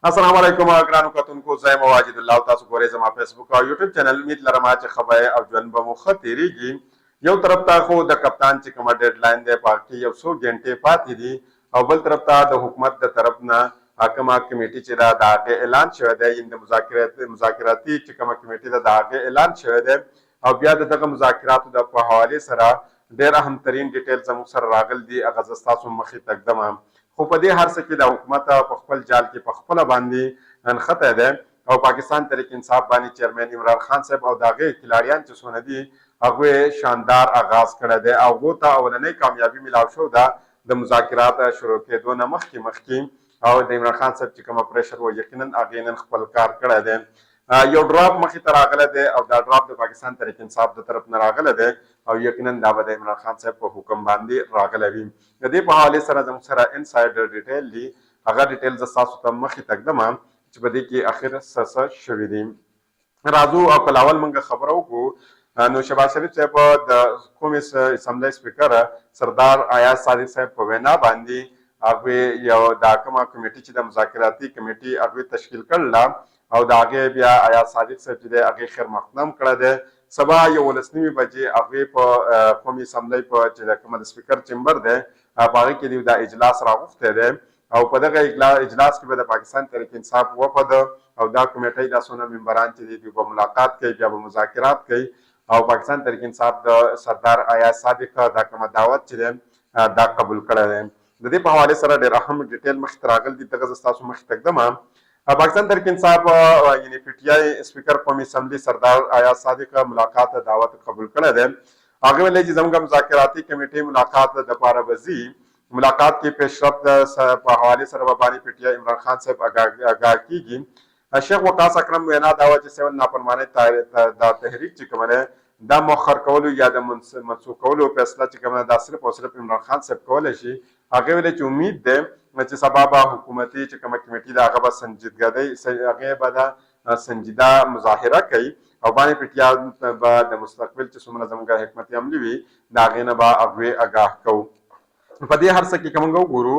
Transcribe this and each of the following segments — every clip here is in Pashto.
السلام علیکم ګرانو کتونکو، زه یم واجد الله او تاسو ګورئ زما فیسبوک او یوټیوب چینل. امید لرم چې خبره او ژوند به مو ښه تېرېږي. یو طرف ته خو د کپتان چې کومه ډیډلاین دی په هغه کې یو څو ګنټې پاتې دي، او بل طرف ته د حکومت د طرف نه کومه کمیټې چې ده د هغې اعلان شوی دی، یعنې د مذاکراتي چې کومه کمیټې ده د هغې اعلان شوی دی. او بیا د دغه مذاکراتو د په حوالې سره ډېر اهم ترین ډیټیل زموږ سره راغلی دي، هغه زه ستاسو مخې ته ږدم. خو په دې هر څه کې د حکومت په خپل جال کې په خپله باندې نښتی دی، او پاکستان تحریک انصاف باندې چیرمین عمران خان صاحب او د هغې کلاړیان چې څونه دي هغوی شاندار آغاز کړی دی، او هغو ته اولنۍ کامیابي میلاو شوې ده د مذاکرات شروع کېدو نه مخکې او د عمران خان صاحب چې کومه پریشر و یقینا هغې نن خپل کار کړی دی. یو ډراپ مخې ته راغلی دی، او دا ډراپ د پاکستان تحریک انصاف د طرف نه راغلی دی، او یقینا دا به د عمران خان صاحب په حکم باندې راغلی وي. د دې په حوالې سره زموږ سره انسایډر ډیټیل دي، هغه ډیټیل زه ستاسو ته مخې ته ږدم چې په دې کې اخر څه شوي دي. راځو او په اول موږ خبره وکړو. نو شهباز شریف صاحب د کومې اسمبلی سپیکر سردار ایاز صادق صاحب په وینا باندې هغوی یو دا کومه کمیټې چې د مذاکراتي کمیټې هغوی تشکیل کړله، او د هغې بیا ایاز صادق صاحب چې دی هغې خیر مقدم کړی دی. سبا 11:30 بجې هغوی په قومي اسمبلی په چې د کومه د سپیکر چمبر دی په هغې کې دا اجلاس راغوښتی دی، او په دغه اجلاس کې به د پاکستان تحریک انصاف وفد او دا کمیټۍ دا څونه ممبران چې دي دوی به ملاقات کوي، بیا به مذاکرات کوي، او پاکستان تحریک انصاف د سردار ایاز صادق دا کومه دعوت چې دی دا قبول کړی دی. د دې په حوالې سره ډېر اهم ډیټیل مخې ته راغلی دي، دغه زه ستاسو مخې ته ږدم. پاکستان تحریک انصاف یعنې پی ټي آی سپیکر قومي اسمبلی سردار ایاز صادق ملاقات دعوت قبول کړی دی. هغې ویلي چې زموږ مذاکراتي کمیټې ملاقات دپاره به ځي. ملاقات کې پیشرفت په حوالې سره به باندې پی ټي آی عمران خان صاحب آګاه کیږي. شیخ وقاص اکرم وینا دا وه چې سیول نافرمانۍ دا تحریک چې کومه دی دا مؤخر کولو یا د منسوخ کولو فیصله چې کومه ده دا صرف او صرف عمران خان صاحب کولی شي. هغې ویلي چې امید دی چې سبا به حکومتي چې کومه کمیټې ده هغه به هغې به دا سنجیده مظاهره کوي، او باندې پی ټي آی به د مستقبل چې څومره زموږ حکمت عملي وي د هغې نه به هغوی آګاه کوو. په دې هر څه کې که موږ وګورو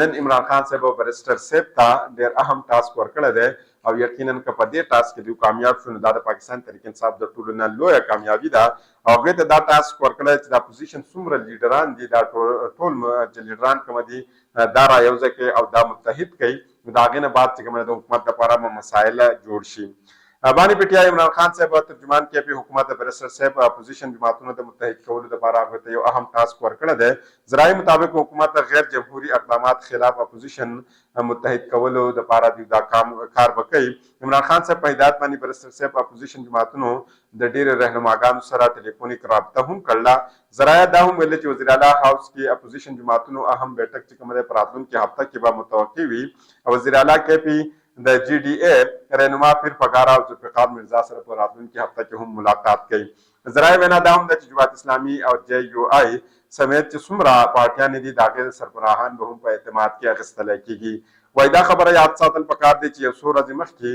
نن عمران خان صاحب او بریسټر صاحب ته ډېر اهم ټاسک ورکړی دی، او یقینا که په دې ټاسک کې دوی کامیاب شو نو دا د پاکستان تحریک انصاف د ټولو نه لویه کامیابي ده. او هغوی ته دا ټاسک ورکړی چې د اپوزیشن څومره لیډران دي دا ټول لیډران کومه دي دا را یو ځای کوي او دا متحد کوي، نو د هغې نه بعد چې کومه د حکومت لپاره به مسایل جوړ شي. باندې پی ټي آی عمران خان صاحب ترجمان کې په حکومت بریسټر صاحب اپوزیشن جماعتونو د متحد کولو لپاره هغوی ته یو اهم ټاسک ورکړی دی. ذرایع مطابق حکومت غیر جمهوري اقدامات خلاف اپوزیشن متحد کولو لپاره دوی دا کار به کوي. عمران خان صاحب په هدایت باندې بریسټر صاحب اپوزیشن جماعتونو د ډېرو رهنماګانو سره ټلیفونیک رابطه هم کړله. ذرایع دا هم ویلي چې وزیر اعلی هاوس کې اپوزیشن جماعتونو اهم بیٹک چې کومه دی په راتلونکي هفته کې به متوقع وي، او وزیر اعلی کې پی د جی ډي اے رهنما پیر پګاره او ذوالفقار مرزا سره په راتلونکي هفته کې هم ملاقات کوي. ذرایع وینا دا هم ده چې جماعت اسلامي او جے یو آی سمیت چې څومره پارټیانې دي د هغې سربراهان به هم په اعتماد کې اخیستلی کېږي. وایي دا خبره یاد ساتل پکار دی چې یو څو ورځې مخکې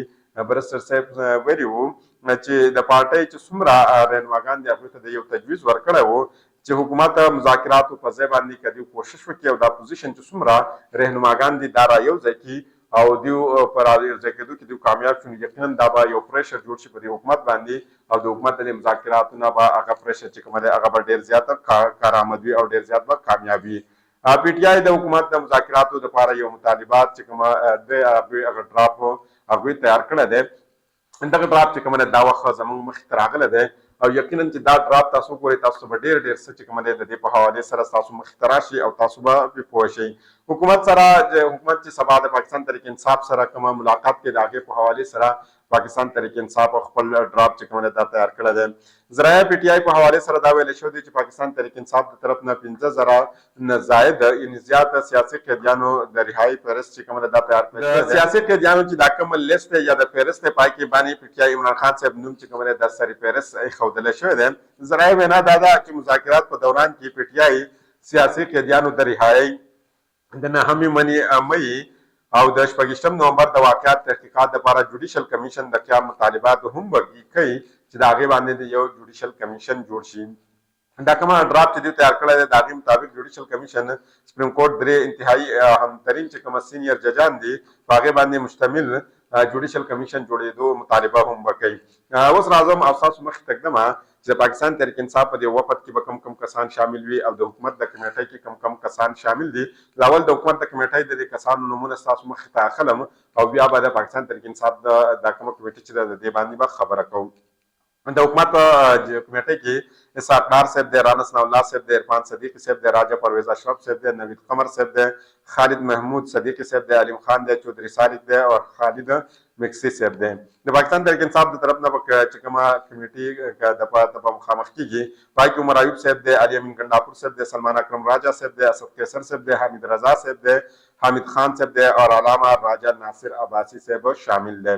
بریسټر صاحب ویلي وو چې د پارټۍ چې څومره رهنماګان دي هغوی ته د یو تجویز ورکړی و چې حکومت مذاکراتو په ځای باندې که دوی کوشش وکړي او د اپوزیشن چې څومره رهنماګان دي دا را یو ځای کړي او دیو پر ځای کېدو کې دوی کامیاب شو، یقینا دا به یو پریشر جوړ شي په دې حکومت باندې، او د حکومت د مذاکراتو نه به هغه پریشر چې کومه دی هغه به ډېر زیاته کارآمد وي او ډېر زیات به کامیاب وي. پی ټي آی د حکومت د مذاکراتو لپاره یو مطالبات چې کومه دی هغه ډراپ هغوی تیار کړی دی. دغه ډراپ چې کومه دی دا وخت زموږ مخې ته راغلی دی، او یقینا چې دا ډراپ تاسو وګورئ تاسو به ډېر څه چې کومه دی د دې په حوالې سره ستاسو مخې ته راشي او تاسو به پرې پوه شئ. حکومت چې سبا د پاکستان تحریک انصاف سره کومه ملاقات کې د هغې په حوالې سره پاکستان تحریک انصاف خپل ډراپ چې کومه دی دا تیار کړی دی. ذرایع پی ټي آی په حوالې سره دا ویلی شوی دی چې پاکستان تحریک انصاف د طرف نه 15,000 نه زاید یعنې زیات سیاسي قیدیانو د رهایي فهرست چې کومه ده دا تیار کړی. سیاسي قیدیانو چې دا کومه لیست دی یا د فهرست دی پای کې باندې پی ټي آی عمران خان صاحب نوم چې کومه دی د سري فهرست ایښودلی شوی دی. ذرایع وینا دا ده چې مذاکرات په دوران کې پی ټي آی سیاسي قیدیانو د رهایي د 9 مئی او د 28 نومبر د واقعات تحقیقات لپاره جوډیشل کمیشن د قیام مطالبات هم ورکړي کوي چې د هغې باندې د یو جوډیشل کمیشن جوړ شي. دا کومه ډراپ چې دوی تیار کړی دی د هغې مطابق جوډیشل کمیشن سپریم کورټ 3 انتهایی همترین چې کومه سینیر ججان دي په هغې باندې مشتمل جوډیشل کمیشن جوړېدو مطالبه هم وکوي. اوس راځم او ستاسو مخې ته ږدمه چې د پاکستان تحریک انصاف په دې وفد کې به کم کم کسان شامل وي او د حکومت د کمیټۍ کې کم کم کسان شامل دي. لاول د حکومت د کمیټۍ د دې کسانو نومونه ستاسو مخې ته اخلم او بیا به د پاکستان تحریک انصاف د کومه کمیټې چې ده د دې باندې به خبره کوم. د حکومت کمیټۍ کې اسحاق ډار صاحب دی، رانا ثناء الله صاحب دی، عرفان صدیقی صاحب دی، راجا پرویز اشرف صاحب دی، نوید قمر صاحب دی، خالد محمود صدیقی صاحب دی، علیم خان دی، چودھری صالح دی او خالد مکسی صاحب دی. د پاکستان تحریک انصاف د طرف نه چې کومه کمیټې د مخامخ کیږي پای کې عمر ایوب صاحب دی، علي امین ګنډاپور صاحب دی، سلمان اکرم راجا صاحب دی، اسد قیصر صاحب دی، حامد رضا صاحب دی، حامد خان صاحب دی او علامه راجا ناصر عباسی صاحب شامل دی.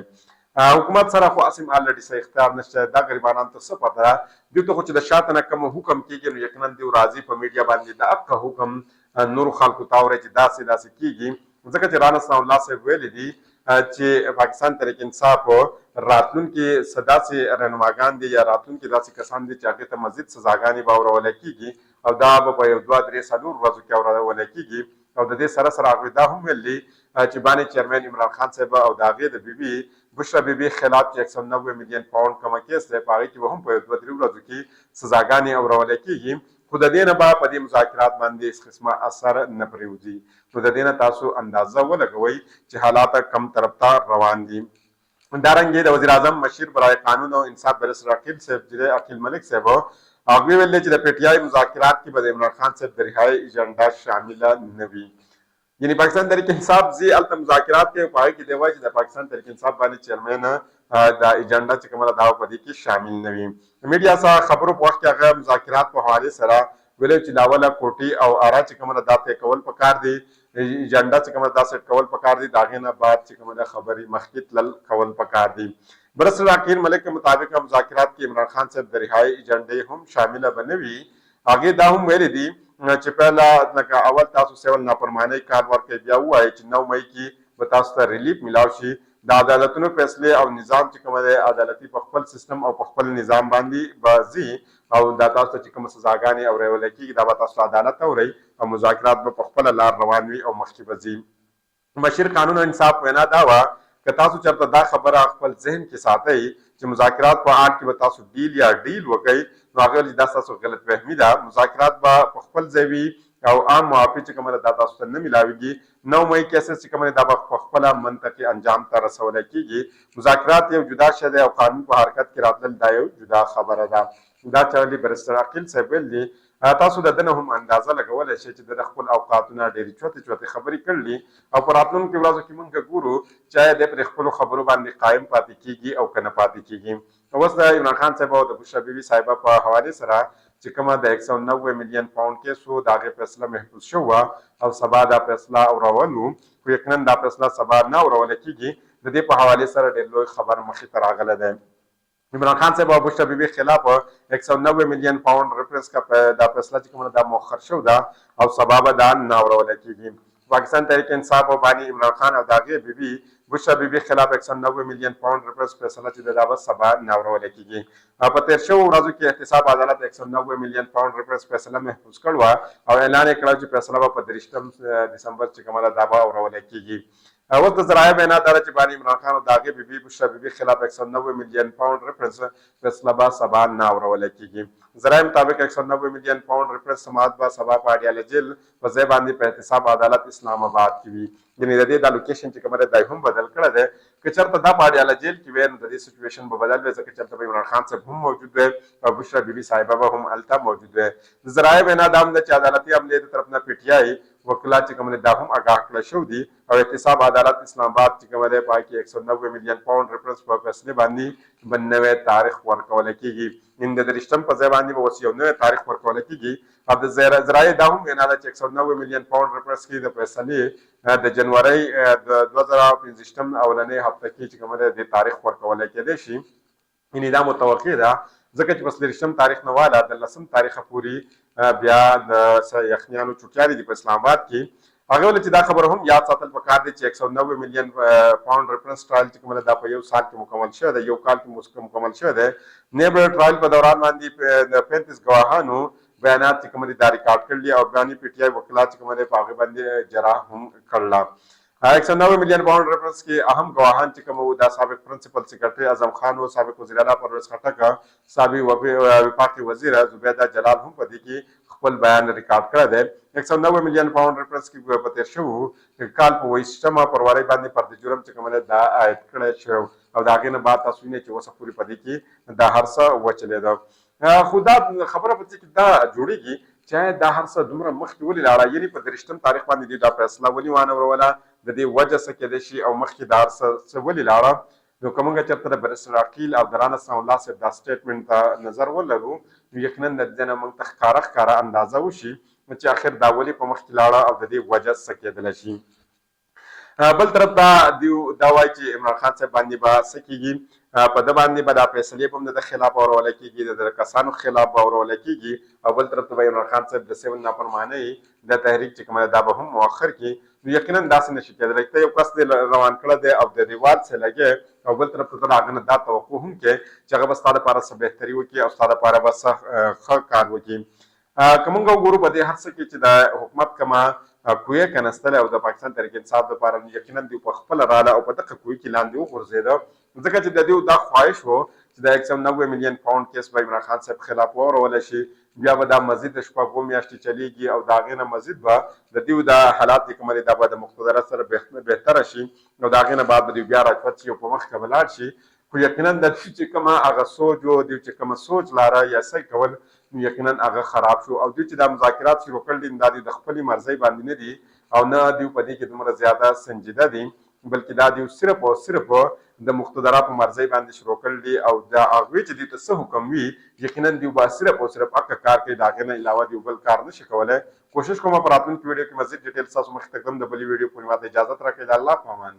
حکومت سره خو اسیم الریډي څه اختیار نشته، دا غریبانان ته څه پته ده. دوی ته خو چې د شاته نه کوم حکم کېږي نو یقینا دوی راځي په میډیا باندې د هغه حکم نورو خلکو ته اوري چې داسې داسې کېږي. ځکه چې رانا ثناء الله صاحب ویلي دي چې پاکستان تحریک انصاف راتلونکي څه داسې رهنماګان دي یا راتلونکي داسې کسان دي چې هغې ته مزید سزاګانې به اورولی کېږي او دا به په 1 2 3 4 ورځو کې اورولی کېږي. او د دې سره سره هغوی دا هم ویلي چې باني چیرمن عمران خان صاحب او د هغې د بیبي بشرا بیبي خلاف چې 190 میلیون پاونډ کومه کیس دی په هغې کې به هم په 1 2 3 ورځو کې سزاګانې اورولی کېږي. خو د دې نه به په دې مذاکرات باندې هېڅ قسمه اثر نه پرېوځي. نو د دې نه تاسو اندازه ولګوئ چې حالات کم طرف ته روان دي. همدارنګې د وزیر اعظم مشیر برای قانون او انصاف بیرسټر عقیل صاحب چې دی عقیل ملک صاحب هغوی ویل چې د پی ټي آی مذاکرات کې به د عمران خان صاحب د رهایۍ ایجنډا شامله نه وي. یعنی پاکستان تحریک انصاف زی هلته مذاکرات کوي په هغې کې دی وایي چې د پاکستان تحریک انصاف باندې چیرمن د ایجنډا چې کومه ده دا په دې کې شامل نه وي. میډیا سره خبرو په وخت کې هغه مذاکرات په حوالې سره ویلي چې لاوله کوټي او اره چې کومه ده دا طی کول پکار دي، ایجنډا چې کومه ده دا سیټ کول پکار دي، د هغې نه بعد چې کومه ده خبرې مخکې تلل کول پکار دي. برسر عقیل ملک کے مطابق مذاکرات کې عمران خان صاحب د رهایۍ ایجنډې هم شامله به نه وي. هغې دا هم ویلي دي چې پهله لکه اول تاسو سیول نافرمانۍ کار ورکوئ بیا ووایئ چې 9 مئی کې به تاسو ته ریلیف میلاو شي. د عدالتونو فیصلې او نظام چې کومه دی عدالتي په خپل سیستم او په خپل نظام باندې به ځي او دا تاسو ته چې کومه سزاګانې اورولی کېږي دا به تاسو عدالت ته اورئ او مذاکرات به په خپله لار روان وي او مخکې به ځي. مشیر قانون او انصاف وینا دا وه که تاسو چېرته دا خبره خپل ذهن کې ساتئ چې مذاکرات په آټ کې به تاسو ډیل یا ډیل وکئ نو هغه دا ستاسو غلط فهمي ده. مذاکرات به په خپل ځای وي او عام معافي چې کومه ده دا تاسو ته نه میلاویږي. 9 مئی کیسز چې کومه دا به په خپله منطقي انجام ته رسولی کېږي. مذاکرات یو جدا شی دی او قانون په حرکت کې راتلل دا یو جدا خبره ده. دا چارلي بیرسټر عقیل صاحب ویل دي تاسو د ده نه هم اندازه لګولی شئ چې د خپل اوقاتونه ډېرې چوتې چوتې خبرې کړلي او په راتلونکو ورځو کې موږ ګورو چې آیا دی پرې خپلو خبرو باندې قایم پاتې کېږي او که نه پاتې کېږي. اوس د عمران خان صاحب او د بشرا بیبي صاحبه په حوالې سره چې کومه د 190 میلیون پاونډ کیس و د هغې فیصله محفوظ شوه او سبا دا فیصله اورول و خو یقینا دا فیصله سبا نه اورولی کېږي. د دې په حوالې سره ډېر لوی خبر مخې ته راغلی دی. عمران خان صاحب او بشرا بیبي خلاف 190 میلیون پاونډ ریفرنس کا دا فیصله چې کومه دا مؤخر شو ده او سبا به دا نه اورولی کېږي. پاکستان تحریک انصاف او بانی عمران خان او د هغې بیبي بشرا بیبي خلاف 190 میلیون پاونډ ریفرنس فیصله چې دا به سبا نه اورولی کېږي. په تېر شوو ورځو کې احتساب عدالت 190 میلیون پاونډ ریفرنس فیصله محفوظ کړې وه او اعلان یې کړی چې فیصله به په 23 دسمبر چې کومه ده دا به اورولی کېږي. اوس د ذرایع بینا دا چې بانی عمران خان او د هغې بیبي بشرا بیبي خلاف 190 میلیون پاونډ ریفرنس فیصله به سبا نه اورولی کېږي. ذرایع مطابق 190 میلیون پاونډ ریفرنس سماعت به سبا په اډیاله جیل په ځای باندې په احتساب عدالت اسلام آباد کې وي. یعنې د دې دا لوکیشن چې کومه دی دا هم بدل کړی دی. که چېرته دا په اډیاله جیل کې وی نو د دې سچویشن به بدل وي ځکه چېرته به عمران خان صاحب هم موجود وی او بشرا بیبي صاحبه به هم هلته موجود وی. د ذرایع بینا دا هم ده چې عدالتي عملې د طرف نه پی ټي آی وکیلات چې کومه دا هم آګاه کړی شوي دي او احتساب عدالت اسلام آباد چې کومه دی په هغې کې 190 میلیون پاونډ ریفرنس په فیصلې باندې به نوی تاریخ ورکولی کېږي. ان د 23 په ځای باندې به اوس یو نوی تاریخ ورکولی کېږي. او د ذرایع دا هم وینا ده چې 190 میلیون پاونډ ریفرنس کې د فیصلې د جنورۍ د 2015 اولنۍ هفته کې چې کومه دی د تاریخ ورکولی کېدی شي. یعنې دا متوقع ده ځکه چې په 23 تاریخ نه واله د 10 تاریخه پورې بیا د یخنیانو چوټیانې دي په اسلام آباد کې. هغې ویل چې دا خبره هم یاد ساتل پکار دی چې 190 میلیون پاونډ ریفرنس ټرایل چې کومه دا په یو سال کې مکمل شوی دی، یو کال کې مکمل شوی دی. نیب ټرایل په دوران باندې د 35 ګواهانو بیانات چې کوم دي دا ریکارډ کړل او بیان پی ټی آی وکیلات چې کوم دي په هغه باندې جرا هم کړل 190 ملین پاؤنड रेफरेंस کې اهم گواهان چې کوم دا سابق پرنسپل سیکرټري اعظم خان او سابق وزیر اعلی پرویز خټک سابق وفاقي وزیر زبیده جلال هم په دې کې خپل بیان ریکارډ کړی دی 190 ملین پاؤنड रेफरेंस کې په تیر شو کال په 28 فروری باندې پر د جرم چې کوم دا عاید کړی شو او دا غینه بعد تاسو نه چې وسه پوری پدې کې دا هرڅه وچلې دا خدا خبره پته کې دا جوړیږي چې دا هرڅه دومره مخکې ولې لاړه یعنی په درشتم تاریخ باندې دا فیصله ولې وانه وروله د دې وجه څه کې د شي او مخکې دا هرڅه ولې لاړه نو کومه چرته د برسر عقیل او درانه الله صاحب دا سټیټمنټ ته نظر ولرو یقینا د دې نه موږ ته ښکاره اندازه وشي چې اخر دا ولې په مخکې لاړه او د دې وجه څه کېدلی شي بل طرف ته دا وایي چې عمران خان صاحب باندې به څه کېږي په ده باندې به دا فیصلې په هم د خلاف اورولی کېږي د کسانو خلاف به اورولی کېږي او بل طرف ته به عمران خان صاحب د 7 نافرمانۍ د تحریک چې کومه دا به هم مؤخر کړي نو یقینا داسې نشي کېدلی ته یو کس دې روان کړی دی او د ریواج څه لګې او بل طرف ته ته د هغه نه دا توقع هم کې چې هغه به ستا دپاره څه بهتري وکړي او ستا دپاره به څه ښه کار وکړي که موږ وګورو په دې هر څه کې چې د حکومت کومه کویه کنستله او د پاکستان تحریک انصاف لپاره یقینا دوی په خپل راله او په دغه کوی کې لاندې وغورځېده ځکه چې د دوی دا خواهش و چې د 190 ملین پاؤنड کیس به عمران خان صاحب خلاف واورول شي بیا به دا مزید شپږ میاشتې چلیږي او د هغې نه مزید به د دوی د حالات چې کوم دي دا به د مقتدره سره بهتره شي او د هغې نه بعد به دوی بیا راچوت شي او په مخکې به لاړ شي خو یقینا د دوی چې کومه هغه سوچ و دوی چې کومه سوچ لاره یا څه کول یقینا هغه خراب شو او دوی چې دا مذاکرات شروع کړل دي دا د خپلې مرضۍ باندې نه دي او نه دوی په دې کې دومره زیاده سنجیده دي بلکې دا دوی صرف او صرف د مقتدره په مرضۍ باندې شروع کړل دي او دا هغوی چې دوی ته څه حکم وي یقینا دوی به صرف او صرف هغه کار کوي د هغې نه علاوه دوی بل کار نشي کولی کوشش کوم په راتلونکي ویډیو کې مزید ډیټیل ستاسو مخې ته کړم د بلې ویډیو پورې ماته اجازت راکړئ د الله په امان